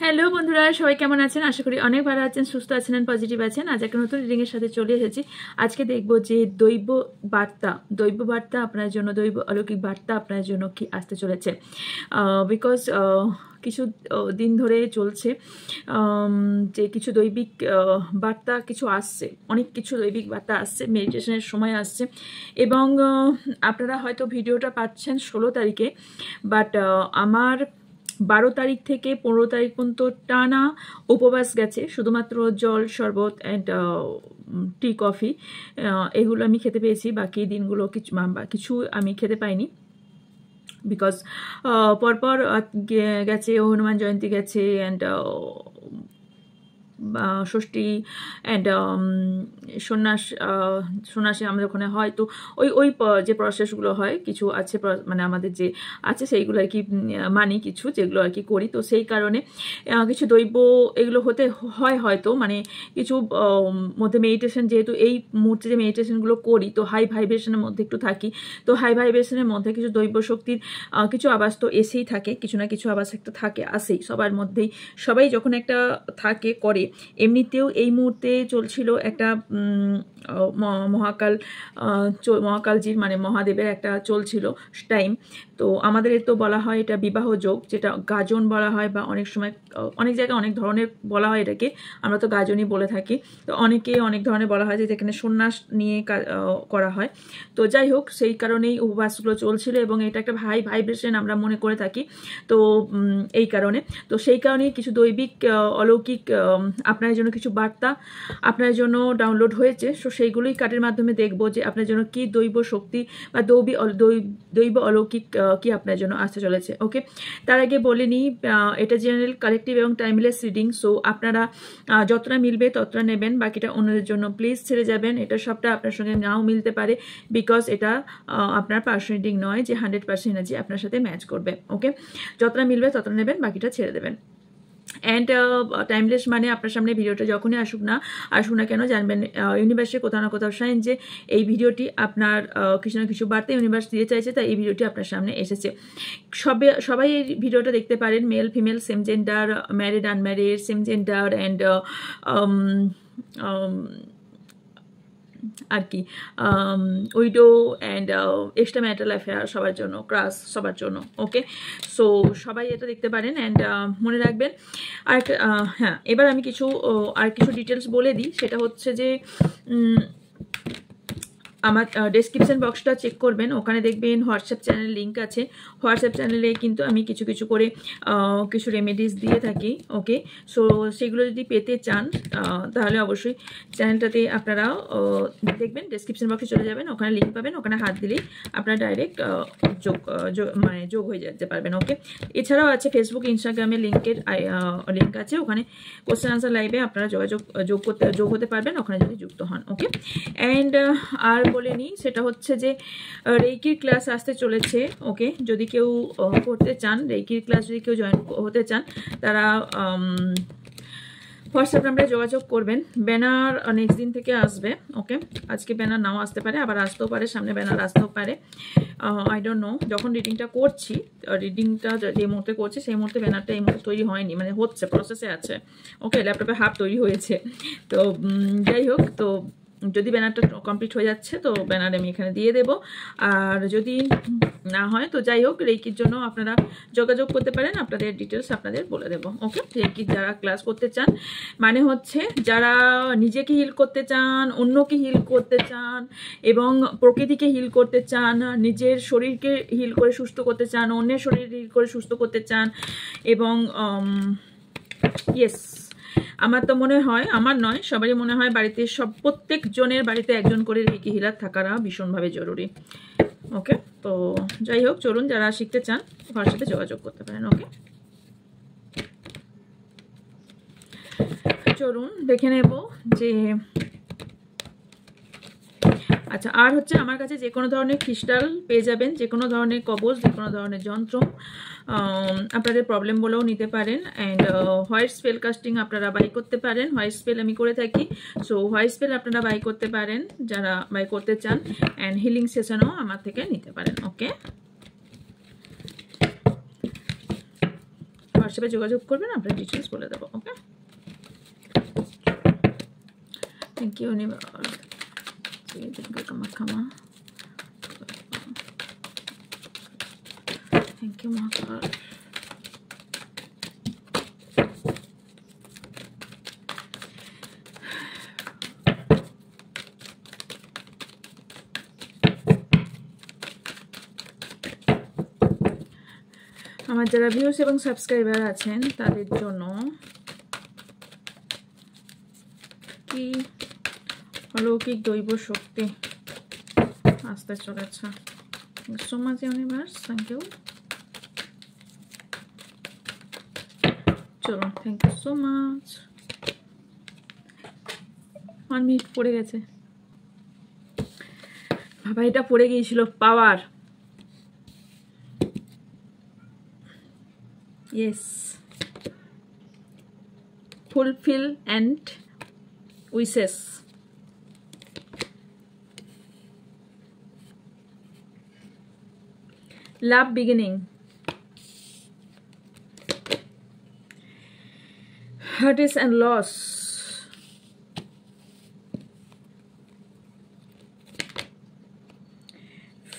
Hello বন্ধুরা, সবাই কেমন আছেন? আশা করি অনেক ভালো আছেন, সুস্থ আছেন, পজিটিভ আছেন। আজ একটা নতুন রিডিং এর সাথে চলে এসেছি। আজকে দেখব যে দৈব বার্তা আপনার জন্য, দৈব অলৌকিক বার্তা আপনার জন্য কি আসতে চলেছে। বিকজ কিছু দিন ধরে চলছে যে কিছু দৈবিক বার্তা কিছু আসছে, অনেক কিছু দৈবিক বার্তা আসছে, মেডিটেশনের সময় আসছে। এবং আপনারা হয়তো ভিডিওটা পাচ্ছেন 16 তারিখে, বাট আমার 12 তারিখ থেকে 15 তারিখ পর্যন্ত টানা উপবাস গেছে। শুধুমাত্র জল, শরবত অ্যান্ড টি, কফি এগুলো আমি খেতে পেয়েছি। বাকি দিনগুলো কিছু আমি খেতে পাইনি, বিকজ পরপর গেছে, হনুমান জয়ন্তী গেছে, অ্যান্ড ষষ্ঠী অ্যান্ড সন্ন্যাসী আমাদের ওখানে হয়। তো ওই যে প্রসেসগুলো হয় কিছু আছে, মানে আমাদের যে আছে সেইগুলো আর কি মানি, কিছু যেগুলো আর কি করি। তো সেই কারণে কিছু দৈব এগুলো হতে হয় হয়তো, মানে কিছু মধ্যে মেডিটেশন, যেহেতু এই মুহূর্তে যে মেডিটেশনগুলো করি তো হাই ভাইব্রেশনের মধ্যে একটু থাকি। তো হাই ভাইব্রেশনের মধ্যে কিছু দৈব শক্তির কিছু আওয়াজ তো এসেই থাকে, কিছু না কিছু আওয়াজ একটা থাকে, আসেই সবার মধ্যেই। সবাই যখন একটা থাকে করে, এমনিতেও এই মুহূর্তে চলছিল একটা মহাকালজির মানে মহাদেবের একটা চলছিল টাইম। তো আমাদের তো বলা হয় এটা বিবাহ যোগ, যেটা গাজন বলা হয়, বা অনেক সময় অনেক জায়গায় অনেক ধরনের বলা হয় এটাকে, আমরা তো গাজনই বলে থাকি। তো অনেকে অনেক ধরনের বলা হয়, যে যেখানে সন্ন্যাস নিয়ে করা হয়। তো যাই হোক, সেই কারণেই উপবাসগুলো চলছিল, এবং এটা একটা হাই ভাইব্রেশন আমরা মনে করে থাকি। তো এই কারণে, তো সেই কারণেই কিছু দৈবিক অলৌকিক আপনার জন্য কিছু বার্তা আপনার জন্য ডাউনলোড হয়েছে। সো সেইগুলোই কার্ডের মাধ্যমে দেখবো যে আপনার জন্য কি দৈব শক্তি বা দৈব অলৌকিক কি আপনার জন্য আসতে চলেছে। ওকে, তার আগে বলে নিই, এটা জেনারেল, কালেকটিভ এবং টাইমলেস রিডিং। সো আপনারা যতটা মিলবে ততটা নেবেন, বাকিটা অন্যদের জন্য প্লিজ ছেড়ে যাবেন। এটা সবটা আপনার সঙ্গে নাও মিলতে পারে, বিকজ এটা আপনার পার্সোনাল রিডিং নয় যে 100% এনার্জি আপনার সাথে ম্যাচ করবে। ওকে, যতটা মিলবে ততটা নেবেন, বাকিটা ছেড়ে দেবেন। অ্যান্ড টাইমলেস মানে আপনার সামনে ভিডিওটা যখনই আসুক না কেন, জানবেন ইউনিভার্সে কোথাও না কোথাও সাইন যে এই ভিডিওটি আপনার কিছু না কিছু বার্তা ইউনিভার্স দিয়ে চাইছে, তাই এই ভিডিওটি আপনার সামনে এসেছে। সবাই এই ভিডিওটা দেখতে পারেন, male female, same gender, married unmarried, same gender, and আর কি widow and extra marital affair, সবার জন্য, ক্রাশ সবার জন্য। ওকে, সো সবাই এটা দেখতে পারেন। অ্যান্ড মনে রাখবেন আর হ্যাঁ, এবার আমি আর কিছু ডিটেলস বলে দিই। সেটা হচ্ছে যে আমার ডেসক্রিপশন বক্সটা চেক করবেন, ওখানে দেখবেন হোয়াটসঅ্যাপ চ্যানেল লিঙ্ক আছে। হোয়াটসঅ্যাপ চ্যানেলে কিন্তু আমি কিছু করে কিছু রেমেডিস দিয়ে থাকি। ওকে, সো সেগুলো যদি পেতে চান তাহলে অবশ্যই চ্যানেলটাতে আপনারা দেখবেন, ডেসক্রিপশন বক্সে চলে যাবেন, ওখানে লিঙ্ক পাবেন, ওখানে হাত দিলেই আপনারা ডাইরেক্ট যোগ হয়ে যেতে পারবেন। ওকে, এছাড়াও আছে ফেসবুক, ইনস্টাগ্রামে লিঙ্ক আছে, ওখানে কোশ্চেন আনসার লাইভে আপনারা যোগ হতে পারবেন, ওখানে যদি যুক্ত হন। ওকে, অ্যান্ড আর বলে নিই, সেটা হচ্ছে যে রেইকির ক্লাস আসতে চলেছে। ওকে, যদি কেউ করতে চান, রেইকির ক্লাস যদি কেউ জয়েন হতে চান, তারা হোয়াটসঅ্যাপ নাম্বারে যোগাযোগ করবেন। ব্যানার নেক্সট দিন থেকে আসবে। ওকে, আজকে ব্যানার নাও আসতে পারে, আবার আসতেও পারে, সামনে ব্যানার আসতেও পারে, আই ডোন্ট নো। যখন রিডিংটা যে মুহূর্তে করছি সেই মুহূর্তে ব্যানারটা এই মুহূর্তে তৈরি হয়নি, মানে হচ্ছে, প্রসেসে আছে। ওকে, ল্যাপটপে হাফ তৈরি হয়েছে। তো যাই হোক, তো যদি ব্যানারটা কমপ্লিট হয়ে যাচ্ছে তো ব্যানার আমি এখানে দিয়ে দেব, আর যদি না হয় তো যাই হোক, রেইকির জন্য আপনারা যোগাযোগ করতে পারেন, আপনাদের ডিটেলস আপনাদের বলে দেবো। ওকে, রেইকির যারা ক্লাস করতে চান, মানে হচ্ছে যারা নিজেকে হিল করতে চান, অন্যকে হিল করতে চান, এবং প্রকৃতিকে হিল করতে চান, নিজের শরীরকে হিল করে সুস্থ করতে চান, অন্যের শরীর হিল করে সুস্থ করতে চান, এবং ইয়েস, আমার তো মনে হয়, আমার নয়, সবারই মনে হয় বাড়িতে প্রত্যেক জনের বাড়িতে একজন করে রেইকি হিলার থাকাটা ভীষণভাবে জরুরি। ওকে, তো যাই হোক, চলুন, যারা শিখতে চান হোয়াটসঅ্যাপে যোগাযোগ করতে পারেন। ওকে, চলুন দেখে নেব যে আচ্ছা, আর হচ্ছে আমার কাছে যে কোনো ধরনের ক্রিস্টাল পেয়ে যাবেন, যে কোনো ধরনের কবচ, যে কোনো ধরনের যন্ত্র আপনাদের প্রবলেম বলেও নিতে পারেন। অ্যান্ড হোয়াইট স্পেল কাস্টিং আপনারা বাই করতে পারেন, হোয়াইট স্পেল আমি করে থাকি। সো হোয়াইট স্পেল আপনারা বাই করতে পারেন যারা বাই করতে চান, অ্যান্ড হিলিং সেশনও আমার থেকে নিতে পারেন। ওকে, হোয়াটসঅ্যাপে যোগাযোগ করবেন, আপনার ডিটেলস বলে দেবো। ওকে, থ্যাংক ইউ কামাখ্যামা, থ্যাংক ইউ মহাকাল। আমার যারা ভিউস এবং সাবস্ক্রাইবার আছেন তাদের জন্য কি অলৌকিক দৈব শক্তি আসতে চলেছে। So much universe, thank you. চলো, thank you so much. 1 minute পড়ে গেছে বাবা, এটা পড়ে গিয়েছিল পাওয়ার। Yes, fulfill and wishes. Love beginning. Hurts and loss.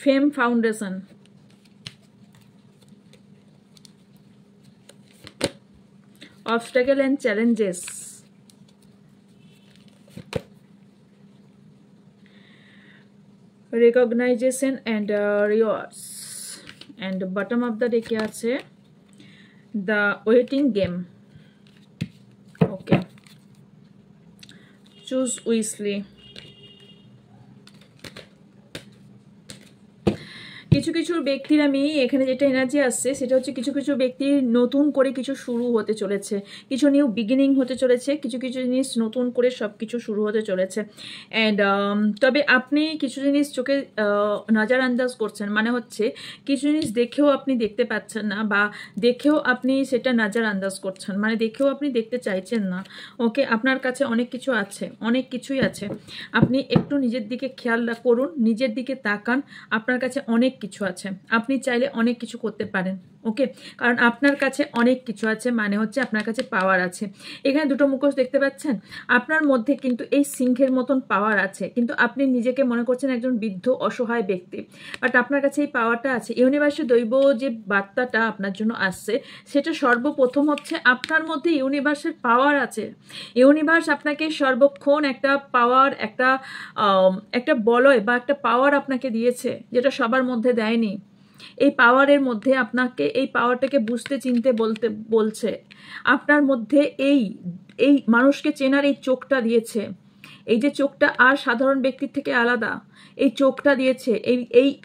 Fame foundation. Obstacle and challenges. Recognition and rewards. And bottom of the deck আছে the waiting game. Okay, choose wisely. কিছু কিছু ব্যক্তির আমি এখানে যেটা এনার্জি আসছে সেটা হচ্ছে কিছু কিছু ব্যক্তির নতুন করে কিছু শুরু হতে চলেছে, কিছু নিউ বিগিনিং হতে চলেছে, কিছু কিছু জিনিস নতুন করে সব কিছু শুরু হতে চলেছে। অ্যান্ড তবে আপনি কিছু জিনিস চোখে নজর আন্দাজ করছেন, মানে হচ্ছে কিছু জিনিস দেখেও আপনি দেখতে পাচ্ছেন না, বা দেখেও আপনি সেটা নজর আন্দাজ করছেন, মানে দেখেও আপনি দেখতে চাইছেন না। ওকে, আপনার কাছে অনেক কিছু আছে, অনেক কিছুই আছে। আপনি একটু নিজের দিকে খেয়াল করুন, নিজের দিকে তাকান, আপনার কাছে অনেক কিছু আছে, আপনি চাইলে অনেক কিছু করতে পারেন। ওকে, কারণ আপনার কাছে অনেক কিছু আছে, মানে হচ্ছে আপনার কাছে পাওয়ার আছে। এখানে দুটো মুখোশ দেখতে পাচ্ছেন, আপনার মধ্যে কিন্তু এই সিংহের মতন পাওয়ার আছে, কিন্তু আপনি নিজেকে মনে করছেন একজন বৃদ্ধ অসহায় ব্যক্তি, বাট আপনার কাছে এই পাওয়ারটা আছে। ইউনিভার্সের দৈব যে বার্তাটা আপনার জন্য আসছে সেটা সর্বপ্রথম হচ্ছে আপনার মধ্যে ইউনিভার্সের পাওয়ার আছে। ইউনিভার্স আপনাকে সর্বক্ষণ একটা পাওয়ার, একটা বলয় বা একটা পাওয়ার আপনাকে দিয়েছে, যেটা সবার মধ্যে দেয়নি। এই পাওয়ারের মধ্যে আপনাকে এই পাওয়ারটাকে বুঝতে চিনতে বলছে। আপনার মধ্যে এই মানুষকে চেনার এই চোখটা দিয়েছে, এই যে চোখটা আর সাধারণ ব্যক্তির থেকে আলাদা, এই চোখটা দিয়েছে,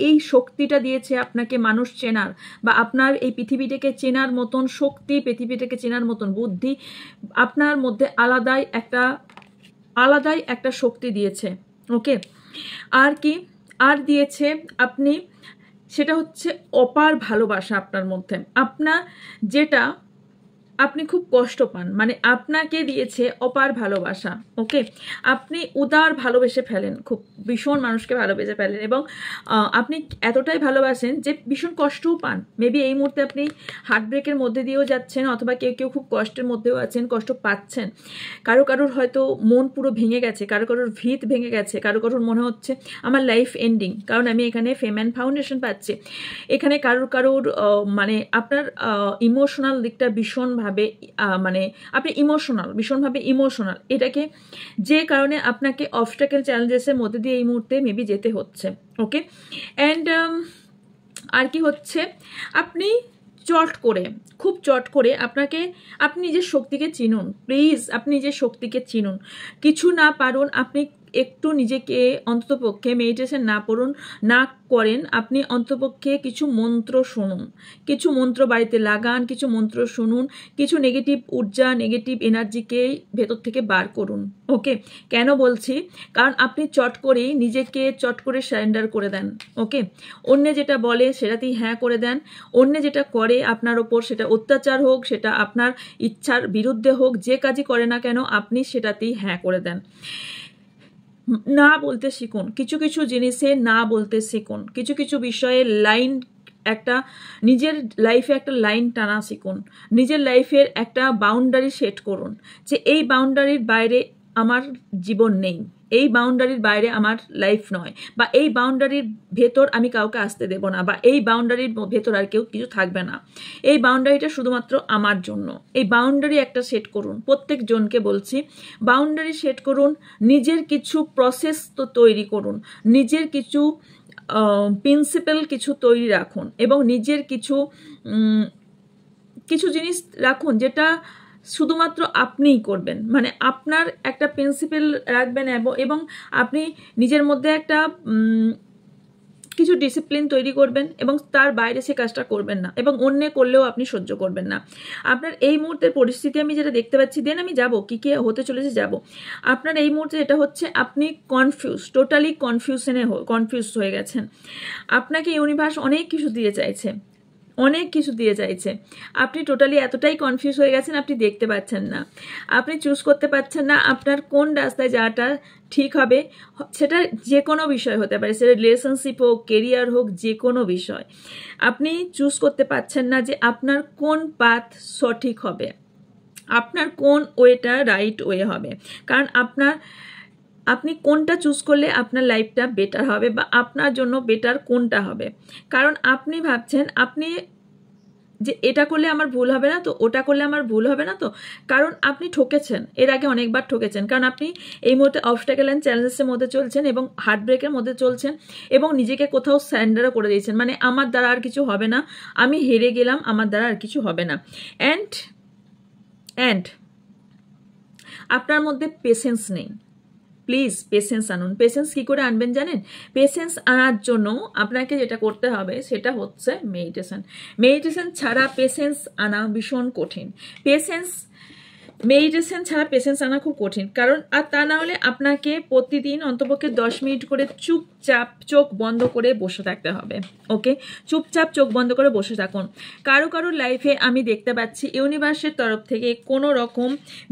এই শক্তিটা দিয়েছে আপনাকে মানুষ চেনার, বা আপনার এই পৃথিবীটাকে চেনার মতন শক্তি, পৃথিবীটাকে চেনার মতন বুদ্ধি আপনার মধ্যে আলাদাই একটা শক্তি দিয়েছে। ওকে, আর কি আর দিয়েছে আপনি, সেটা হচ্ছে অপার ভালোবাসা আপনার মধ্যে। আপনার যেটা আপনি খুব কষ্ট পান, মানে আপনাকে দিয়েছে অপার ভালোবাসা। ওকে, আপনি উদার ভালোবেসে ফেলেন, খুব ভীষণ মানুষকে ভালোবেসে ফেলেন, এবং আপনি এতটাই ভালোবাসেন যে ভীষণ কষ্টও পান। মেবি এই মুহূর্তে আপনি হার্টব্রেকের মধ্যে দিয়েও যাচ্ছেন, অথবা কেউ কেউ খুব কষ্টের মধ্যেও আছেন, কষ্ট পাচ্ছেন। কারোর হয়তো মন পুরো ভেঙে গেছে, কারোর ভিত ভেঙে গেছে, কারোর মনে হচ্ছে আমার লাইফ এন্ডিং, কারণ আমি এখানে ফেম অ্যান্ড ফাউন্ডেশন পাচ্ছি। এখানে কারোর মানে আপনার ইমোশনাল দিকটা ভীষণভাবে, মানে আপনি ভীষণভাবে ইমোশনাল, এটাকে যে কারণে আপনাকে অবস্টাকেল চ্যালেঞ্জেসের মধ্যে দিয়ে এই মুহূর্তে মেবি যেতে হচ্ছে। ওকে, অ্যান্ড আর কি হচ্ছে, আপনি খুব চট করে আপনি নিজের শক্তিকে চিনুন। প্লিজ, আপনি নিজের শক্তিকে চিনুন। কিছু না পারুন, আপনি একটু নিজেকে অন্ততপক্ষে মেডিটেশন না করেন, আপনি অন্ততপক্ষে কিছু মন্ত্র শুনুন, কিছু মন্ত্র বাড়িতে লাগান, কিছু মন্ত্র শুনুন, কিছু নেগেটিভ ঊর্জা, নেগেটিভ এনার্জিকে ভেতর থেকে বার করুন। ওকে, কেন বলছি, কারণ আপনি নিজেকে চট করে সারেন্ডার করে দেন। ওকে, অন্য যেটা বলে সেটাতেই হ্যাঁ করে দেন, অন্য যেটা করে আপনার ওপর, সেটা অত্যাচার হোক, সেটা আপনার ইচ্ছার বিরুদ্ধে হোক, যে কাজই করে না কেন আপনি সেটাতেই হ্যাঁ করে দেন। না বলতে শিখুন, কিছু কিছু জিনিসে না বলতে শিখুন, কিছু কিছু বিষয়ে লাইন একটা নিজের লাইফে একটা লাইন টানা শিখুন, নিজের লাইফের একটা বাউন্ডারি সেট করুন যে এই বাউন্ডারির বাইরে আমার জীবন নেই, এই বাউন্ডারির বাইরে আমার লাইফ নয়, বা এই বাউন্ডারির ভেতর আমি কাউকে আসতে দেব না, বা এই বাউন্ডারির ভেতর আর কেউ কিছু থাকবে না, এই বাউন্ডারিটা শুধুমাত্র আমার জন্য। এই বাউন্ডারি একটা সেট করুন, প্রত্যেকজনকে বলছি বাউন্ডারি সেট করুন, নিজের কিছু প্রসেস তো তৈরি করুন, নিজের কিছু প্রিন্সিপাল কিছু তৈরি রাখুন, এবং নিজের কিছু কিছু জিনিস রাখুন যেটা শুধুমাত্র আপনিই করবেন, মানে আপনার একটা প্রিন্সিপাল রাখবেন, এবং আপনি নিজের মধ্যে একটা কিছু ডিসিপ্লিন তৈরি করবেন, এবং তার বাইরে সে কাজটা করবেন না, এবং অন্য করলেও আপনি সহ্য করবেন না। আপনার এই মুহূর্তের পরিস্থিতি আমি যেটা দেখতে পাচ্ছি, দেন আমি যাব কি কি হতে চলেছে যাব। আপনার এই মুহূর্তে যেটা হচ্ছে, আপনি টোটালি কনফিউজ হয়ে গেছেন। আপনাকে ইউনিভার্স অনেক কিছু দিয়ে চাইছে, আপনি টোটালি এতটাই কনফিউজ হয়ে গেছেন, আপনি দেখতে পাচ্ছেন না, আপনি চুজ করতে পারছেন না আপনার কোন রাস্তায় যাওয়াটা ঠিক হবে। সেটা যে কোনো বিষয় হতে পারে, সেটা রিলেশনশিপ হোক, কেরিয়ার হোক, যে কোনো বিষয় আপনি চুজ করতে পারছেন না যে আপনার কোন পাথ সঠিক হবে, আপনার কোন ওয়েটা রাইট ওয়ে হবে। কারণ আপনি কোনটা চুজ করলে আপনার লাইফটা বেটার হবে, বা আপনার জন্য বেটার কোনটা হবে। কারণ আপনি ভাবছেন আপনি যে এটা করলে আমার ভুল হবে না তো, ওটা করলে আমার ভুল হবে না তো, কারণ আপনি ঠকেছেন, এর আগে অনেকবার ঠকেছেন। কারণ আপনি এই মুহূর্তে অবস্টাকেল অ্যান্ড চ্যালেঞ্জেসের মধ্যে চলছেন, এবং হার্ট ব্রেকের মধ্যে চলছেন, এবং নিজেকে কোথাও সারেন্ডারও করে দিয়েছেন, মানে আমার দ্বারা আর কিছু হবে না, আমি হেরে গেলাম, আমার দ্বারা আর কিছু হবে না। অ্যান্ড আপনার মধ্যে পেশেন্স নেই। প্লিজ পেশেন্স আনুন। পেশেন্স কী করে আনবেন জানেন? পেশেন্স আনার জন্য আপনাকে যেটা করতে হবে সেটা হচ্ছে মেডিটেশন ছাড়া পেশেন্স আনা ভীষণ কঠিন। মেডিটেশন ছাড়া পেশেন্স আনা খুব কঠিন। কারণ আর তা না হলে আপনাকে প্রতিদিন অন্তপক্ষে 10 মিনিট করে চুপচাপ চোখ বন্ধ করে বসে থাকতে হবে। ওকে, চুপচাপ চোখ বন্ধ করে বসে থাকুন। কারো লাইফে আমি দেখতে পাচ্ছি ইউনিভার্সের তরফ থেকে কোনো রকম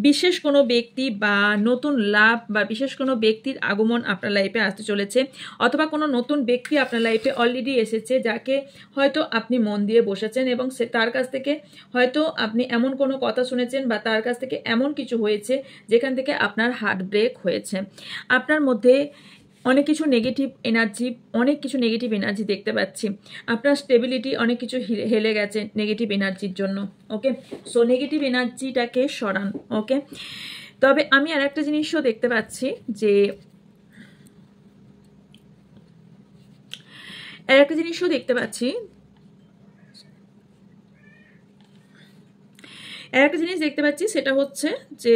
বিশেষ কোনো ব্যক্তি বা নতুন লাভ বা বিশেষ কোনো ব্যক্তির আগমন আপনার লাইফে আসতে চলেছে, অথবা কোনো নতুন ব্যক্তি আপনার লাইফে অলরেডি এসেছে যাকে হয়তো আপনি মন দিয়ে বসেছেন, এবং তার কাছ থেকে হয়তো আপনি এমন কোনো কথা শুনেছেন, বা তার কাছ থেকে এমন কিছু হয়েছে যেখান থেকে আপনার হার্ট ব্রেক হয়েছে। আপনার মধ্যে অনেক কিছু নেগেটিভ এনার্জি দেখতে পাচ্ছি। আপনার স্টেবিলিটি অনেক কিছু হেলে গেছে নেগেটিভ এনার্জির জন্য। ওকে, সো নেগেটিভ এনার্জিটাকে সরান। ওকে, তবে আমি আর একটা জিনিসও দেখতে পাচ্ছি যে একটা জিনিস দেখতে পাচ্ছি, সেটা হচ্ছে যে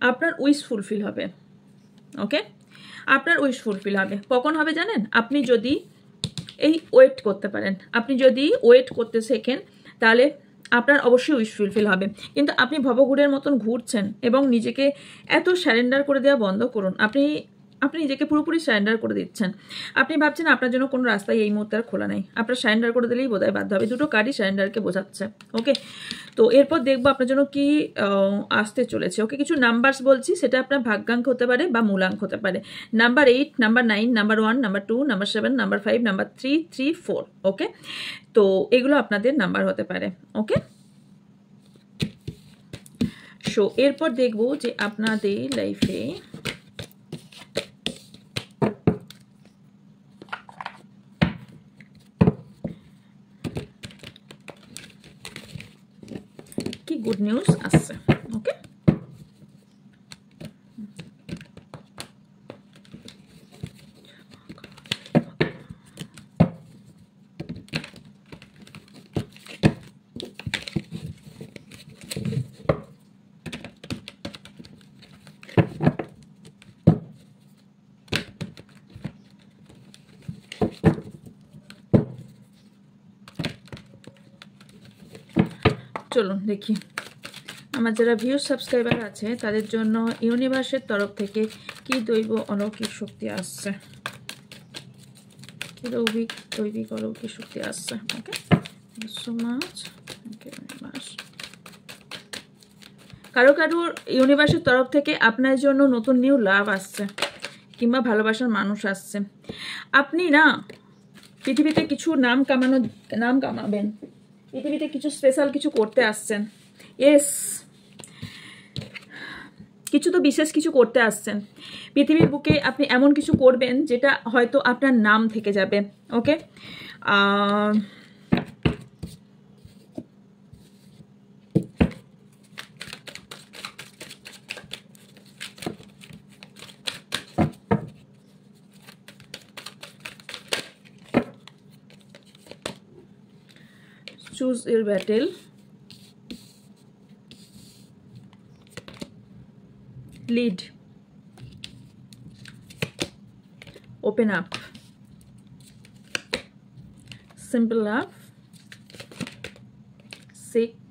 আপনার উইশ ফুলফিল হবে। ওকে, আপনার উইশ ফুলফিল হবে। কখন হবে জানেন? আপনি যদি ওয়েট করতে পারেন, আপনি যদি ওয়েট করতে শেখেন, তাহলে আপনার অবশ্যই উইশ ফুলফিল হবে। কিন্তু আপনি ভবঘুরের মতন ঘুরছেন, এবং নিজেকে এত স্যারেন্ডার করে দেওয়া বন্ধ করুন। আপনি নিজেকে পুরোপুরি সারেন্ডার করে দিচ্ছেন। আপনি ভাবছেন আপনার জন্য কোনো রাস্তায় এই মুহূর্তে আর খোলা নেই, আপনার সারেন্ডার করে দিলেই বোধহয় বাধ্য হবে। দুটো কার্ডই সারেন্ডারকে বোঝাচ্ছে। ওকে, তো এরপর দেখবো আপনার জন্য কি আসতে চলেছে। ওকে, কিছু নাম্বারস বলছি, সেটা আপনার ভাগ্যাঙ্ক হতে পারে বা মূলাঙ্ক হতে পারে। Number 8, number 9, number 1, number 2, number 7, number 5, number 3, 3, 4। ওকে, তো এগুলো আপনাদের নাম্বার হতে পারে। ওকে, সো এরপর দেখবো যে আপনাদের লাইফে কি গুড নিউজ আসছে। ওকে, চলুন দেখি আমার যারা ভিউজ সাবস্ক্রাইবার আছে তাদের জন্য ইউনিভার্সের তরফ থেকে কি দৈব অলৌকিক শক্তি আসছে, কি দৈবিক অলৌকিক শক্তি আসছে। ওকে, সো মাচ। ওকে, কারোর ইউনিভার্সের তরফ থেকে আপনার জন্য নতুন নিউ লাভ আসছে, কিংবা ভালোবাসার মানুষ আসছে। আপনি না পৃথিবীতে কিছু নাম কামাবেন, পৃথিবীতে কিছু স্পেশাল কিছু করতে আসছেন। এস, কিছু তো বিশেষ কিছু করতে আসছেন পৃথিবীর বুকে। আপনি এমন কিছু করবেন যেটা হয়তো আপনার নাম থেকে যাবে। ওকে, choose your battle, lead, open up, simple love, seek,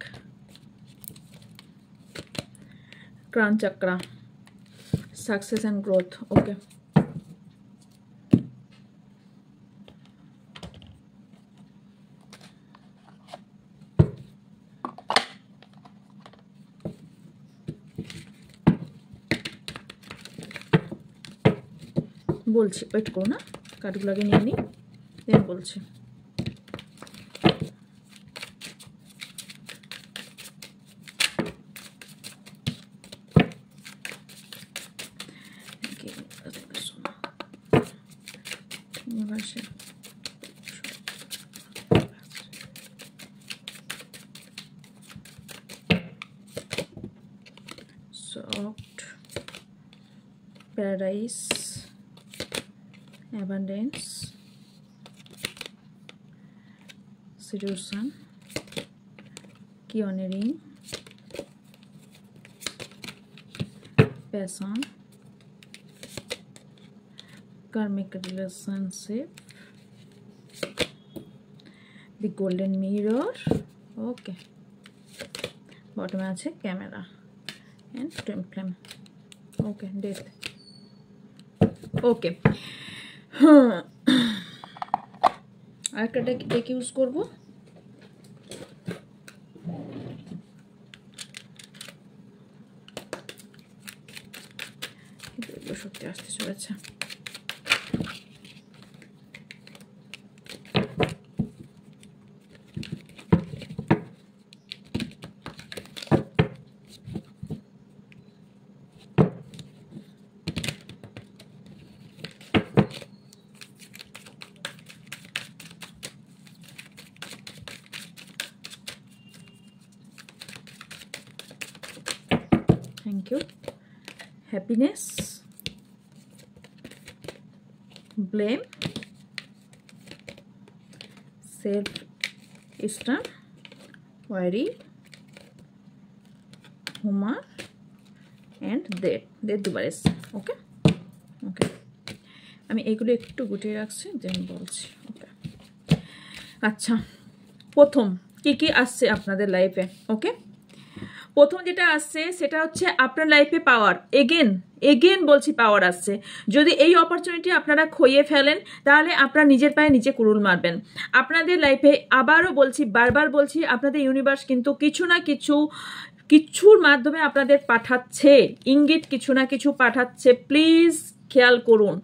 crown chakra, success and growth. Okay, বলছি, ওয়েট করো না, কার্ডগুলোকে নিয়ে নিই, দেন বলছি। Soft, paradise, abundance, seduction, key honoring, passion, karmic relationship, the golden mirror. Okay, bottom আছে camera and twin flame. Okay, death. Okay, আরেকটা day use করবো। সত্যি আসতে চলেছে। Thank you. Happiness, blame, self-esteem, worry, humor, and death দুবার এসছে। ওকে ওকে, আমি এগুলো একটু গুটিয়ে রাখছি, দেন বলছি। ওকে, আচ্ছা, প্রথম কি কি আসছে আপনাদের লাইফে? ওকে, প্রথম যেটা আসছে সেটা হচ্ছে আপনার লাইফে পাওয়ার। এগেন বলছি, পাওয়ার আসছে। যদি এই অপরচুনিটি আপনারা খইয়ে ফেলেন তাহলে আপনারা নিজের পায়ে নিজে কুড়ুল মারবেন। আপনাদের লাইফে আবারও বলছি, বারবার বলছি, আপনাদের ইউনিভার্স কিন্তু কিছু না কিছুর মাধ্যমে আপনাদের পাঠাচ্ছে ইঙ্গিত, কিছু না কিছু পাঠাচ্ছে। প্লিজ খেয়াল করুন,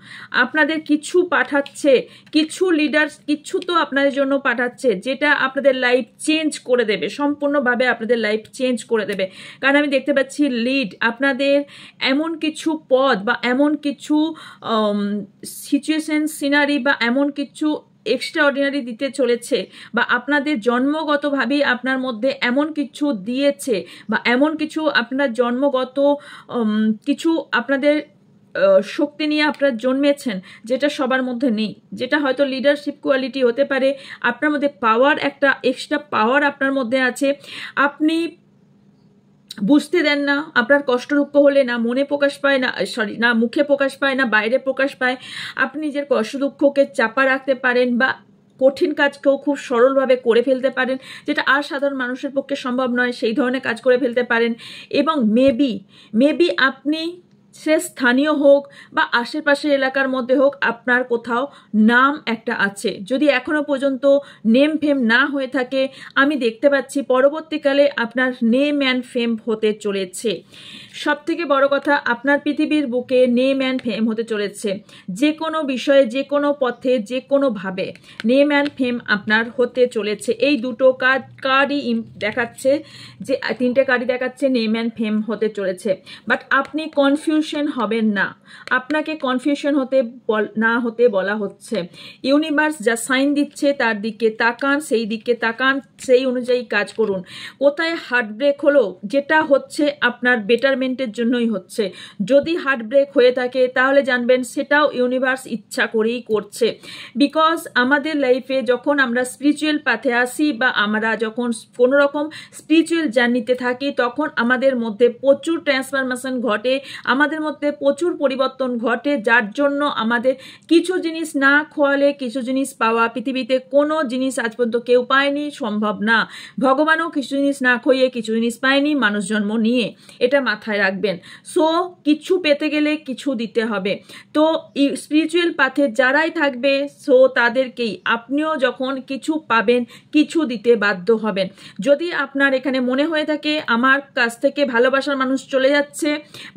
আপনাদের কিছু পাঠাচ্ছে, কিছু লিডার্স কিছু তো আপনাদের জন্য পাঠাচ্ছে যেটা আপনাদের লাইফ চেঞ্জ করে দেবে, সম্পূর্ণভাবে আপনাদের লাইফ চেঞ্জ করে দেবে। কারণ আমি দেখতে পাচ্ছি লিড আপনাদের এমন কিছু পদ বা এমন কিছু সিচুয়েশন, সিনারি বা এমন কিছু এক্সট্রা অর্ডিনারি দিতে চলেছে, বা আপনাদের জন্মগতভাবেই আপনার মধ্যে এমন কিছু দিয়েছে, বা এমন কিছু আপনার জন্মগত কিছু আপনাদের শক্তি নিয়ে আপনারা জন্মেছেন যেটা সবার মধ্যে নেই, যেটা হয়তো লিডারশিপ কোয়ালিটি হতে পারে। আপনার মধ্যে পাওয়ার, একটা এক্সট্রা পাওয়ার আপনার মধ্যে আছে। আপনি বুঝতে দেন না, আপনার কষ্ট দুঃখ হলে না মনে প্রকাশ পায়, না মুখে প্রকাশ পায়, না বাইরে প্রকাশ পায়। আপনি নিজের কষ্ট দুঃখকে চাপা রাখতে পারেন, বা কঠিন কাজকেও খুব সরলভাবে করে ফেলতে পারেন, যেটা আর সাধারণ মানুষের পক্ষে সম্ভব নয়, সেই ধরনের কাজ করে ফেলতে পারেন। এবং মেবি আপনি সে স্থানীয় হোক বা আশেপাশের এলাকার মধ্যে হোক, আপনার কোথাও নাম একটা আছে। যদি এখনো পর্যন্ত নেম ফেম না হয়ে থাকে, আমি দেখতে পাচ্ছি পরবর্তীকালে আপনার নেম অ্যান্ড ফেম হতে চলেছে। সব থেকে বড় কথা, আপনার পৃথিবীর বুকে নেম অ্যান্ড ফেম হতে চলেছে। যে কোনো বিষয়ে, যে কোনো পথে, যে কোনোভাবে নেম অ্যান্ড ফেম আপনার হতে চলেছে। এই দুটো কার্ডই দেখাচ্ছে, যে তিনটে কার্ডই দেখাচ্ছে নেম অ্যান্ড ফেম হতে চলেছে। বাট আপনি কনফিউশন হবেন না, আপনাকে কনফিউশন না হতে বলা হচ্ছে। ইউনিভার্স যা সাইন দিচ্ছে তার দিকে তাকান, সেই দিকে তাকান, সেই অনুযায়ী কাজ করুন। কোথায় হার্ট ব্রেক হলো, যেটা হচ্ছে আপনার বেটারমেন্টের জন্যই হচ্ছে। যদি হার্ট ব্রেক হয়ে থাকে তাহলে জানবেন সেটাও ইউনিভার্স ইচ্ছা করেই করছে। বিকজ আমাদের লাইফে যখন আমরা স্পিরিচুয়াল পাথে আসি বা আমরা যখন কোনো রকম স্পিরিচুয়াল জার্নিতে থাকি, তখন আমাদের মধ্যে প্রচুর ট্রান্সফরমেশন ঘটে, আমাদের মধ্যে প্রচুর পরিবর্তন ঘটে, যার জন্য আমাদের কিছু জিনিস না খোয়ালে কিছু জিনিস পাওয়া পৃথিবীতে কোনো জিনিস আজ পর্যন্ত কেউ পায়নি, সম্ভব না। ভগবানও কিছু জিনিস না খইয়ে কিছু জিনিস পায়নি মানুষ জন্ম নিয়ে, এটা মাথায় রাখবেন। সো কিছু পেতে গেলে কিছু দিতে হবে। তো স্পিরিচুয়াল পাথে যারাই থাকবে, সো তাদেরকেই আপনিও যখন কিছু পাবেন কিছু দিতে বাধ্য হবেন। যদি আপনার এখানে মনে হয়ে থাকে আমার কাছ থেকে ভালোবাসার মানুষ চলে যাচ্ছে,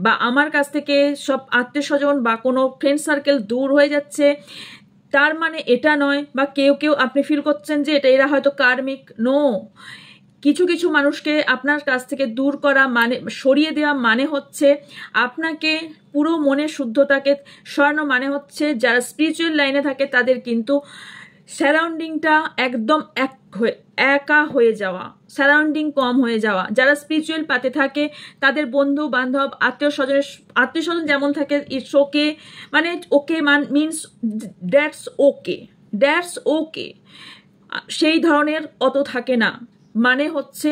বা আমার কাছ থেকে সব আত্মীয় স্বজন বা কোনো ফ্রেন্ড সার্কেল দূর হয়ে যাচ্ছে, তার মানে এটা নয়, বা কেউ কেউ আপনি ফিল করছেন যে এরা হয়তো কার্মিক। নো, কিছু কিছু মানুষকে আপনার কাছ থেকে দূর করা মানে, সরিয়ে দেওয়া মানে হচ্ছে আপনাকে পুরো মনের শুদ্ধতাকে সরানো, মানে হচ্ছে যারা স্পিরিচুয়াল লাইনে থাকে তাদের কিন্তু সারাউন্ডিংটা একদম একা হয়ে যাওয়া, সারাউন্ডিং কম হয়ে যাওয়া। যারা স্পিরিচুয়াল পাতে থাকে তাদের বন্ধু বান্ধব আত্মীয় স্বজন যেমন থাকে, ইটস ওকে, মানে ওকে মিনস দ্যাটস ওকে, সেই ধরনের অত থাকে না। মানে হচ্ছে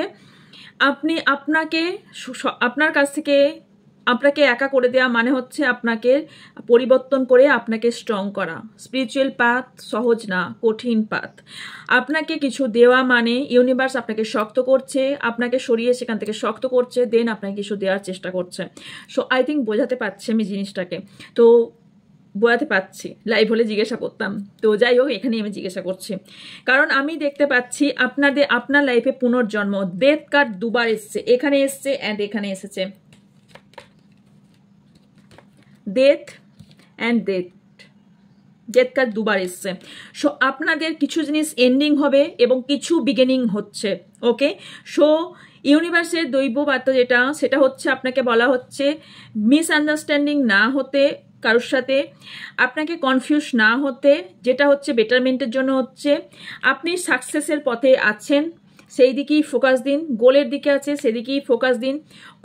আপনার কাছ থেকে আপনাকে একা করে দেওয়া মানে হচ্ছে আপনাকে পরিবর্তন করে আপনাকে স্ট্রং করা। স্পিরিচুয়াল পাথ সহজ না, কঠিন পাথ। আপনাকে কিছু দেওয়া মানে ইউনিভার্স আপনাকে শক্ত করছে, আপনাকে সরিয়ে সেখান থেকে শক্ত করছে, দেন আপনাকে কিছু দেওয়ার চেষ্টা করছে। সো আই থিঙ্ক বোঝাতে পারছি আমি জিনিসটাকে, তো বোঝাতে পারছি। লাইভ হলে জিজ্ঞাসা করতাম, তো যাই হোক এখানে আমি জিজ্ঞাসা করছি, কারণ আমি দেখতে পাচ্ছি আপনার লাইফে পুনর্জন্ম। ডেথ কার্ড দুবার এসছে, এখানে এসছে অ্যান্ড এখানে এসেছে। ডেথ কার্ড দুবার এসছে। সো আপনাদের কিছু জিনিস এন্ডিং হবে এবং কিছু বিগিনিং হচ্ছে। ওকে, সো ইউনিভার্সের দৈব বার্তা সেটা হচ্ছে আপনাকে বলা হচ্ছে মিসআন্ডারস্ট্যান্ডিং না হতে কারোর সাথে, আপনাকে কনফিউজ না হতে, যেটা হচ্ছে বেটারমেন্টের জন্য হচ্ছে। আপনি সাকসেসের পথে আছেন, সেই দিকেই ফোকাস দিন। গোলের দিকে আছে, সেদিকেই ফোকাস দিন।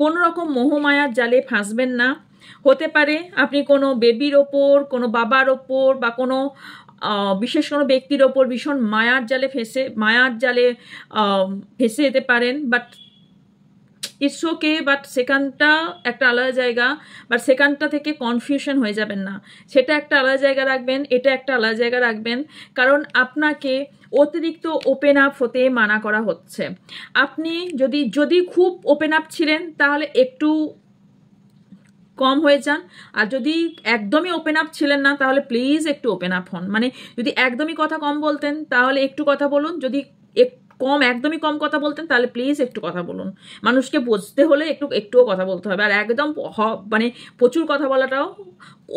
কোনো রকম মোহমায়ার জালে ফাঁসবেন না। হতে পারে আপনি কোনো বেবির ওপর, কোনো বাবার ওপর বা কোনো বিশেষ কোনো ব্যক্তির ওপর ভীষণ মায়ার জালে ফেসে যেতে পারেন, বাট ইটস ওকে। বাট সেখানটা একটা আলাদা জায়গা, বাট সেখানটা থেকে কনফিউশন হয়ে যাবেন না। সেটা একটা আলাদা জায়গা রাখবেন, এটা একটা আলাদা জায়গা রাখবেন, কারণ আপনাকে অতিরিক্ত ওপেন আপ হতে মানা করা হচ্ছে। আপনি যদি খুব ওপেন আপ ছিলেন তাহলে একটু কম হয়ে যান, আর যদি একদমই ওপেন আপ ছিলেন না তাহলে প্লিজ একটু ওপেন আপ হন। মানে যদি একদমই কথা কম বলতেন তাহলে একটু কথা বলুন, যদি একদমই কম কথা বলতেন তাহলে প্লিজ একটু কথা বলুন। মানুষকে বুঝতে হলে একটুও কথা বলতে হবে। আর একদম মানে প্রচুর কথা বলাটাও,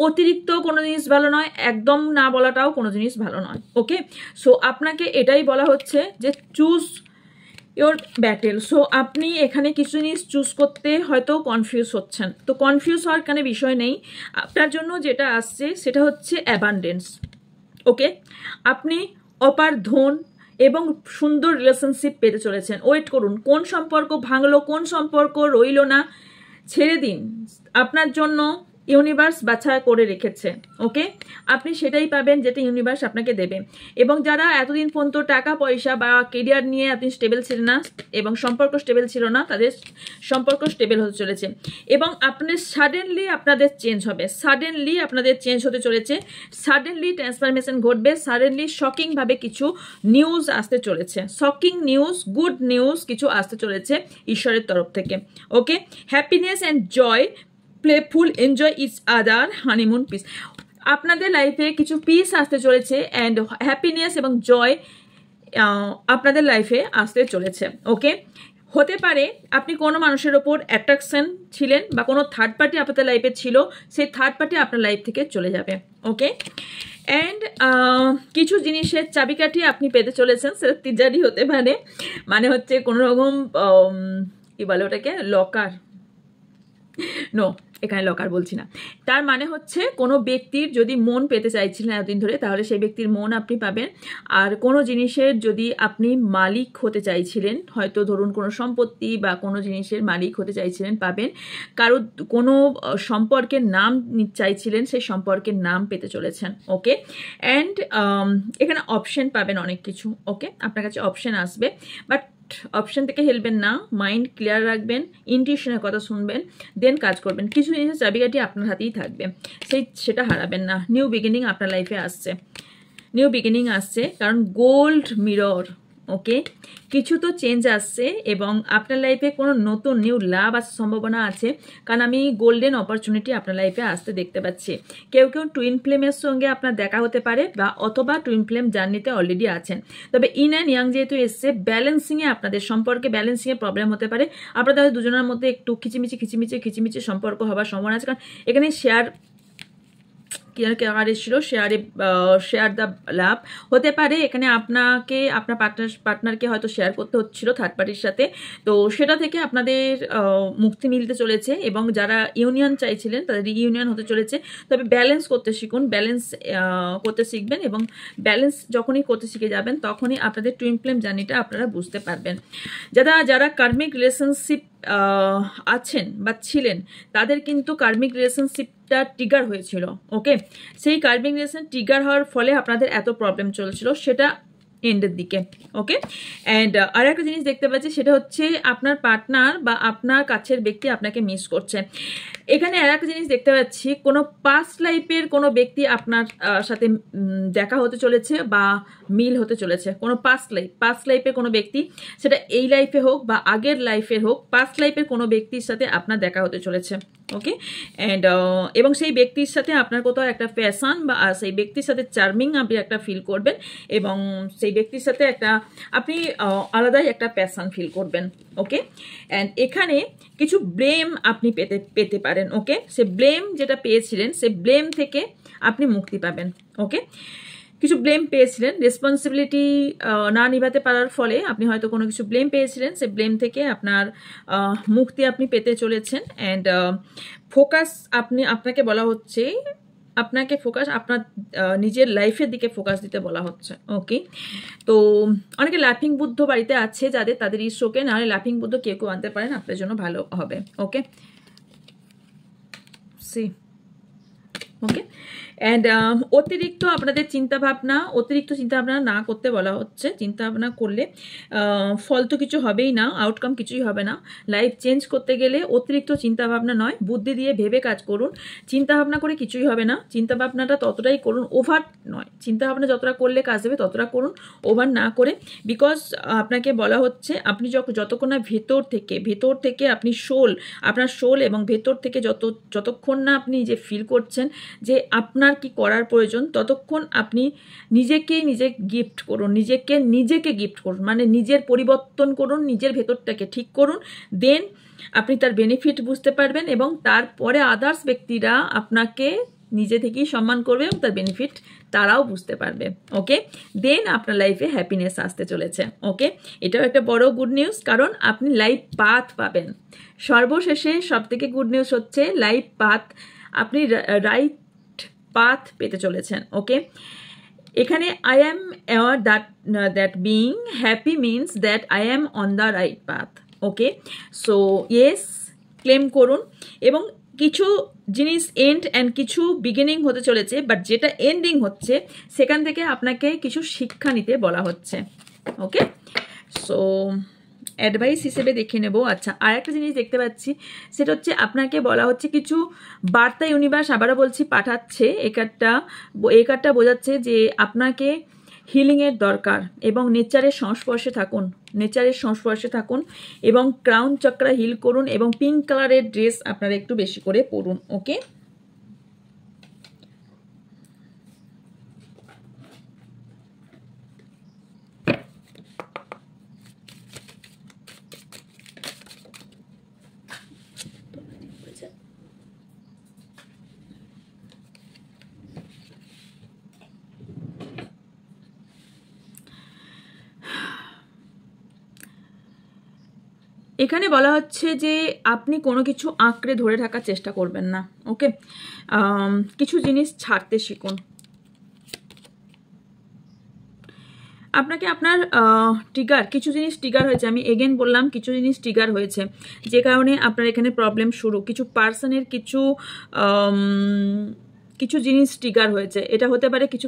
অতিরিক্ত কোনো জিনিস ভালো নয়, একদম না বলাটাও কোনো জিনিস ভালো নয়। ওকে, সো আপনাকে এটাই বলা হচ্ছে যে চুজ ইয়োর ব্যাটেল। সো আপনি এখানে কিছু জিনিস চুজ করতে হয়তো কনফিউজ হচ্ছেন, তো কনফিউজ হওয়ার কারণে বিষয় নেই। আপনার জন্য যেটা আসছে সেটা হচ্ছে অ্যাবান্ডেন্স। ওকে, আপনি অপার ধন এবং সুন্দর রিলেশনশিপ পেতে চলেছেন। ওয়েট করুন, কোন সম্পর্ক ভাঙলো, কোন সম্পর্ক রইল না, ছেড়ে দিন। আপনার জন্য ইউনিভার্স বাছাই করে রেখেছে। ওকে, আপনি সেটাই পাবেন যেটা ইউনিভার্স আপনাকে দেবে। এবং যারা এতদিন পর্যন্ত টাকা পয়সা বা কেরিয়ার নিয়ে আপনি স্টেবল ছিলেন না এবং সম্পর্ক স্টেবল ছিল না, তাদের সম্পর্ক স্টেবল হতে চলেছে। এবং সাডেনলি আপনাদের চেঞ্জ হবে, সাডেনলি আপনাদের চেঞ্জ হতে চলেছে, সাডেনলি ট্রান্সফরমেশন ঘটবে, সাডেনলি শকিংভাবে কিছু নিউজ আসতে চলেছে, শকিং নিউজ, গুড নিউজ কিছু আসতে চলেছে ঈশ্বরের তরফ থেকে। Okay, happiness and joy playful, enjoy each other, honeymoon, peace. আপনাদের লাইফে কিছু পিস আসতে চলেছে অ্যান্ড হ্যাপিনেস এবং জয় আপনাদের লাইফে আসতে চলেছে। ওকে, হতে পারে আপনি কোনো মানুষের ওপর অ্যাট্রাকশন ছিলেন বা কোনো থার্ড পার্টি আপনাদের লাইফে ছিল, সেই থার্ড পার্টি আপনার লাইফ থেকে চলে যাবে। ওকে, অ্যান্ড কিছু জিনিসের চাবিকাঠি আপনি পেতে চলেছেন, সেটা তিজারি হতে পারে, মানে হচ্ছে কোনো রকম কি বলে ওটাকে, লকার, নো এখানে লকার বলছি না, তার মানে হচ্ছে কোনো ব্যক্তির যদি মন পেতে চাইছিলেন এতদিন ধরে, তাহলে সেই ব্যক্তির মন আপনি পাবেন। আর কোনো জিনিসের যদি আপনি মালিক হতে চাইছিলেন, হয়তো ধরুন কোনো সম্পত্তি বা কোনো জিনিসের মালিক হতে চাইছিলেন, পাবেন। কারো কোনো সম্পর্কের নাম চাইছিলেন, সেই সম্পর্কের নাম পেতে চলেছেন। ওকে, অ্যান্ড এখানে অপশন পাবেন অনেক কিছু। ওকে, আপনার কাছে অপশন আসবে, বাট অপশন থেকে হেলবেন না, মাইন্ড ক্লিয়ার রাখবেন, ইনটিউশনের কথা শুনবেন, দেন কাজ করবেন। কিছু জিনিসের চাবিকাঠি আপনার হাতেই থাকবে, সেটা হারাবেন না। নিউ বিগিনিং আপনার লাইফে আসছে, নিউ বিগিনিং আসছে, কারণ গোল্ড মিরর। ওকে, কিছু তো চেঞ্জ আসছে এবং আপনার লাইফে কোনো নতুন নিউ লাভ আসার সম্ভাবনা আছে, কারণ আমি গোল্ডেন অপরচুনিটি আপনার লাইফে আসতে দেখতে পাচ্ছি। কেউ কেউ টুইন ফ্লেমের সঙ্গে আপনার দেখা হতে পারে, বা অথবা টুইন ফ্লেম জার্নিতে অলরেডি আছেন। তবে ইন অ্যান্ড ইয়াং যেহেতু এসছে, ব্যালেন্সিংয়ে আপনাদের সম্পর্কে ব্যালেন্সিংয়ে প্রবলেম হতে পারে। আপনাদের দুজনের মধ্যে একটু খিচিমিচি সম্পর্ক হওয়ার সম্ভাবনা আছে, কারণ এখানে শেয়ার এসেছিল, শেয়ার দ্য লাভ হতে পারে। এখানে আপনাকে আপনার পার্টনারকে হয়তো শেয়ার করতে হচ্ছিল থার্ড পার্টির সাথে, তো সেটা থেকে আপনাদের মুক্তি মিলতে চলেছে, এবং যারা ইউনিয়ন চাইছিলেন তাদের ইউনিয়ন হতে চলেছে। তবে ব্যালেন্স করতে শিখুন, ব্যালেন্স করতে শিখবেন, এবং ব্যালেন্স যখনই করতে শিখে যাবেন তখনই আপনাদের টুইন ফ্লেম জার্নিটা আপনারা বুঝতে পারবেন। যারা কার্মিক রিলেশনশিপ আছেন বা ছিলেন, তাদের কিন্তু কার্মিক রিলেশনশিপটা ট্রিগার হয়েছিল। ওকে, সেই কার্মিক রিলেশন ট্রিগার হওয়ার ফলে আপনাদের এত প্রবলেম চলছিল, সেটা এন্ডের দিকে। ওকে, অ্যান্ড আর একটা জিনিস দেখতে পাচ্ছি, সেটা হচ্ছে আপনার পার্টনার বা আপনার কাছের ব্যক্তি আপনাকে মিস করছে। এখানে আর একটা জিনিস দেখতে পাচ্ছি, কোনো পাস্ট লাইফের কোনো ব্যক্তি আপনার সাথে দেখা হতে চলেছে বা মিল হতে চলেছে। কোনো পাস্ট লাইফের কোনো ব্যক্তি, সেটা এই লাইফে হোক বা আগের লাইফের হোক, পাস্ট লাইফের কোনো ব্যক্তির সাথে আপনার দেখা হতে চলেছে। ওকে, অ্যান্ড এবং সেই ব্যক্তির সাথে আপনার কোথাও একটা প্যাশন বা সেই ব্যক্তির সাথে চার্মিং আপনি একটা ফিল করবেন, এবং সেই ব্যক্তির সাথে একটা আপনি আলাদাই একটা প্যাশন ফিল করবেন। ওকে, অ্যান্ড এখানে কিছু ব্লেম আপনি পেতে পারেন। ওকে, সে ব্লেম যেটা পেয়েছিলেন, সে ব্লেম থেকে আপনি মুক্তি পাবেন। ওকে, কিছু ব্লেম পেয়েছিলেন, রেসপন্সিবিলিটি না নিভাতে পারার ফলে আপনি হয়তো কোনো কিছু ব্লেম পেয়েছিলেন, সে ব্লেম থেকে আপনার মুক্তি আপনি পেতে চলেছেন। অ্যান্ড ফোকাস আপনাকে বলা হচ্ছে, আপনাকে ফোকাস আপনার নিজের লাইফের দিকে ফোকাস দিতে বলা হচ্ছে। ওকে, তো অনেকে লাফিং বুদ্ধ বাড়িতে আছে যাদের, তাদের এই শোকে, নাহলে লাফিং বুদ্ধ কেউ আনতে পারেন, আপনার জন্য ভালো হবে। ওকে, ওকে, অ্যান্ড অতিরিক্ত চিন্তাভাবনা না করতে বলা হচ্ছে। চিন্তাভাবনা করলে ফল তো কিছু হবেই না, আউটকাম কিছুই হবে না। লাইফ চেঞ্জ করতে গেলে অতিরিক্ত চিন্তাভাবনা নয়, বুদ্ধি দিয়ে ভেবে কাজ করুন। চিন্তাভাবনা করে কিছুই হবে না, চিন্তাভাবনাটা ততটাই করুন, ওভার নয়। চিন্তাভাবনা যতটা করলে কাজ দেবে ততটা করুন, ওভার না করে। বিকজ আপনাকে বলা হচ্ছে, আপনি যতক্ষণ না ভেতর থেকে আপনি আপনার সোল এবং ভেতর থেকে যতক্ষণ না আপনি যে ফিল করছেন যে আপনার কি করার প্রয়োজন, ততক্ষণ আপনি নিজেকে গিফট করুন, নিজেকে গিফট করুন, মানে নিজের পরিবর্তন করুন, নিজের ভেতরটাকে ঠিক করুন। দেন আপনি তার বেনিফিট বুঝতে পারবেন, এবং তারপরে আদার্স ব্যক্তিরা আপনাকে নিজে থেকেই সম্মান করবে এবং তার বেনিফিট তারাও বুঝতে পারবে। ওকে, দেন আপনার লাইফে হ্যাপিনেস আসতে চলেছে। ওকে, এটাও একটা বড় গুড নিউজ, কারণ আপনি লাইফ পাথ পাবেন। সর্বশেষে সবথেকে গুড নিউজ হচ্ছে লাইফ পাথ, আপনি রাইট পাথ পেতে চলেছেন। ওকে, এখানে I am aware that being happy means that I am on the right path. Okay, so yes, claim করুন। এবং কিছু জিনিস এন্ড অ্যান্ড কিছু বিগিনিং হতে চলেছে, বাট যেটা এন্ডিং হচ্ছে সেখান থেকে আপনাকে কিছু শিক্ষা নিতে বলা হচ্ছে। ওকে, সো অ্যাডভাইস হিসেবে দেখে নেব। আচ্ছা, আর একটা জিনিস দেখতে পাচ্ছি, সেটা হচ্ছে আপনাকে বলা হচ্ছে কিছু বার্তা ইউনিভার্স, আবারও বলছি, পাঠাচ্ছে। এই কার্ডটা বোঝাচ্ছে যে আপনাকে হিলিংয়ের দরকার এবং নেচারের সংস্পর্শে থাকুন এবং ক্রাউন চক্রা হিল করুন এবং পিঙ্ক কালারের ড্রেস আপনারা একটু বেশি করে পরুন। ওকে, এখানে বলা হচ্ছে যে আপনি কোনো কিছু আঁকড়ে ধরে থাকার চেষ্টা করবেন না। ওকে, কিছু জিনিস ছাড়তে শিখুন। আপনাকে আপনার কিছু জিনিস ট্রিগার হয়েছে, আমি এগেন বললাম কিছু জিনিস ট্রিগার হয়েছে যে কারণে আপনার এখানে প্রবলেম শুরু। কিছু পার্সনের কিছু জিনিস ট্রিগার হয়েছে। এটা হতে পারে কিছু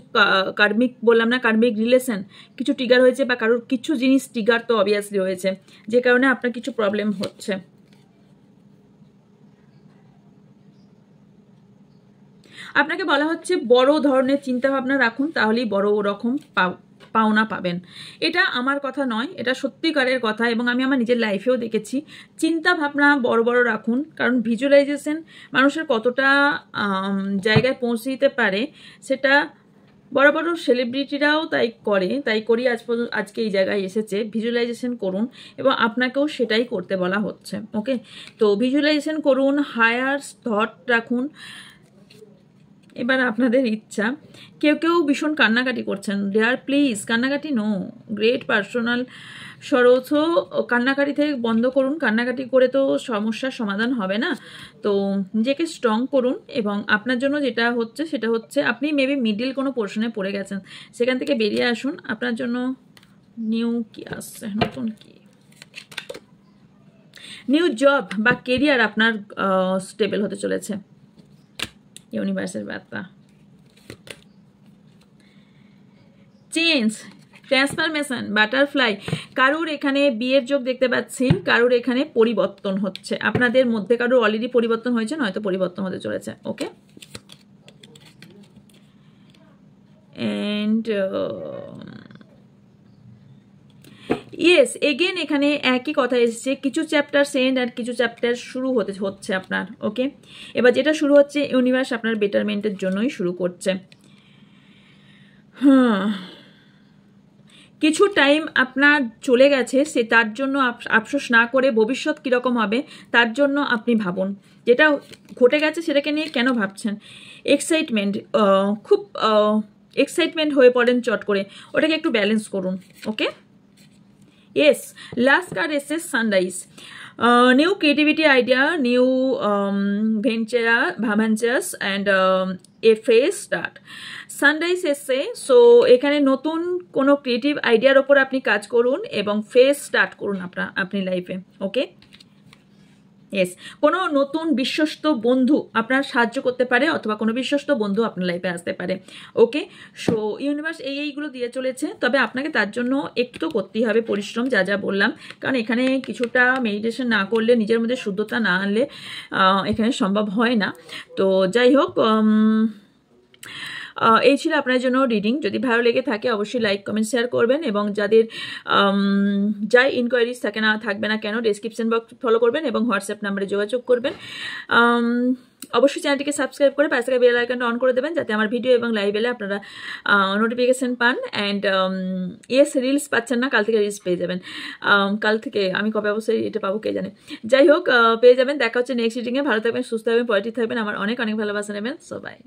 কার্মিক, বললাম না, কার্মিক রিলেশন কিছু ট্রিগার হয়েছে, বা কারোর কিছু জিনিস ট্রিগার তো অবভিয়াসলি হয়েছে যে কারণে আপনার কিছু প্রবলেম হচ্ছে। আপনাকে বলা হচ্ছে বড় ধরনের চিন্তাভাবনা রাখুন, তাহলেই বড় রকম পাওনা পাবেন। এটা আমার কথা নয়, এটা সত্যিকারের কথা এবং আমি আমার নিজের লাইফেও দেখেছি। চিন্তা ভাবনা বড় বড় রাখুন, কারণ ভিজুয়ালাইজেশন মানুষের কতটা জায়গায় পৌঁছে দিতে পারে সেটা বড় বড় সেলিব্রিটিরাও তাই করি আজকে এই জায়গায় এসেছে। ভিজুয়ালাইজেশন করুন এবং আপনাকেও সেটাই করতে বলা হচ্ছে। ওকে, তো ভিজুয়ালাইজেশন করুন, হায়ার থট রাখুন। এবার আপনাদের ইচ্ছা, কেউ কেউ ভীষণ কান্নাকাটি করছেন, ডেয়ার প্লিজ কান্নাকাটি নো, গ্রেট পার্সোনাল সরোথ, কান্নাকাটি থেকে বন্ধ করুন। কান্নাকাটি করে তো সমস্যার সমাধান হবে না, তো নিজেকে স্ট্রং করুন। এবং আপনার জন্য যেটা হচ্ছে সেটা হচ্ছে আপনি মেবি মিডিল কোনো পোর্শনে পড়ে গেছেন, সেখান থেকে বেরিয়ে আসুন। আপনার জন্য নিউ কি আসছে, নতুন কি নিউ জব বা কেরিয়ার আপনার স্টেবল হতে চলেছে। ইউনিভার্সের বার্তা, চেঞ্জ, ট্রান্সফরমেশন, বাটারফ্লাই। কারুর এখানে বিয়ের যোগ দেখতে পাচ্ছি, কারুর এখানে পরিবর্তন হচ্ছে, আপনাদের মধ্যে কারুর অলরেডি পরিবর্তন হয়েছে, নয়তো পরিবর্তন হতে চলেছে। ওকে, অ্যান্ড ইয়েস, এগেন এখানে একই কথা এসেছে, কিছু চ্যাপ্টার সেন্ড আর কিছু চ্যাপ্টার শুরু হচ্ছে আপনার। ওকে, এবার যেটা শুরু হচ্ছে ইউনিভার্স আপনার বেটারমেন্টের জন্যই শুরু করছে। কিছু টাইম আপনার চলে গেছে, তার জন্য আফসোস না করে ভবিষ্যৎ কীরকম হবে তার জন্য আপনি ভাবুন। যেটা ঘটে গেছে সেটাকে নিয়ে কেন ভাবছেন? খুব এক্সাইটমেন্ট হয়ে পড়েন চট করে, ওটাকে একটু ব্যালেন্স করুন। ওকে, ইয়েস, লাস্ট কার্ড এসেছে sunrise. New creativity idea, new ventures and a fresh start. Sunrise এসছে, সো এখানে নতুন কোনো ক্রিয়েটিভ আইডিয়ার ওপর আপনি কাজ করুন এবং ফ্রেশ স্টার্ট করুন আপনি লাইফে। ওকে, ইয়েস, কোনো নতুন বিশ্বস্ত বন্ধু আপনার সাহায্য করতে পারে অথবা কোনো বিশ্বস্ত বন্ধু আপনার লাইফে আসতে পারে। ওকে, সো ইউনিভার্স এইগুলো দিয়ে চলেছে, তবে আপনাকে তার জন্য একটু করতেই হবে পরিশ্রম, যা যা বললাম, কারণ এখানে কিছুটা মেডিটেশন না করলে, নিজের মধ্যে শুদ্ধতা না আনলে এখানে সম্ভব হয় না। তো যাই হোক, এই ছিল আপনার জন্য রিডিং। যদি ভালো লেগে থাকে অবশ্যই লাইক কমেন্ট শেয়ার করবেন এবং যাদের যাই ইনকোয়ারিজ থাকবে না কেন ডেসক্রিপশন বক্স ফলো করবেন এবং হোয়াটসঅ্যাপ নাম্বারে যোগাযোগ করবেন। অবশ্যই চ্যানেলটিকে সাবস্ক্রাইব করে পাশে থাকা বেল আইকনটা অন করে দেবেন যাতে আমার ভিডিও এবং লাইভ এলে আপনারা নোটিফিকেশান পান। অ্যান্ড রিলস পাচ্ছেন না, কাল থেকে রিলস পেয়ে যাবেন। কাল থেকে আমি কবে অবশ্যই এটা পাবো কে জানে, যাই হোক পেয়ে যাবেন। দেখা হচ্ছে নেক্সট রিডিংয়ে। ভালো থাকবেন, সুস্থ থাকবেন, পজিটিভ থাকবেন, আমার অনেক অনেক ভালোবাসা নেবেন। So by.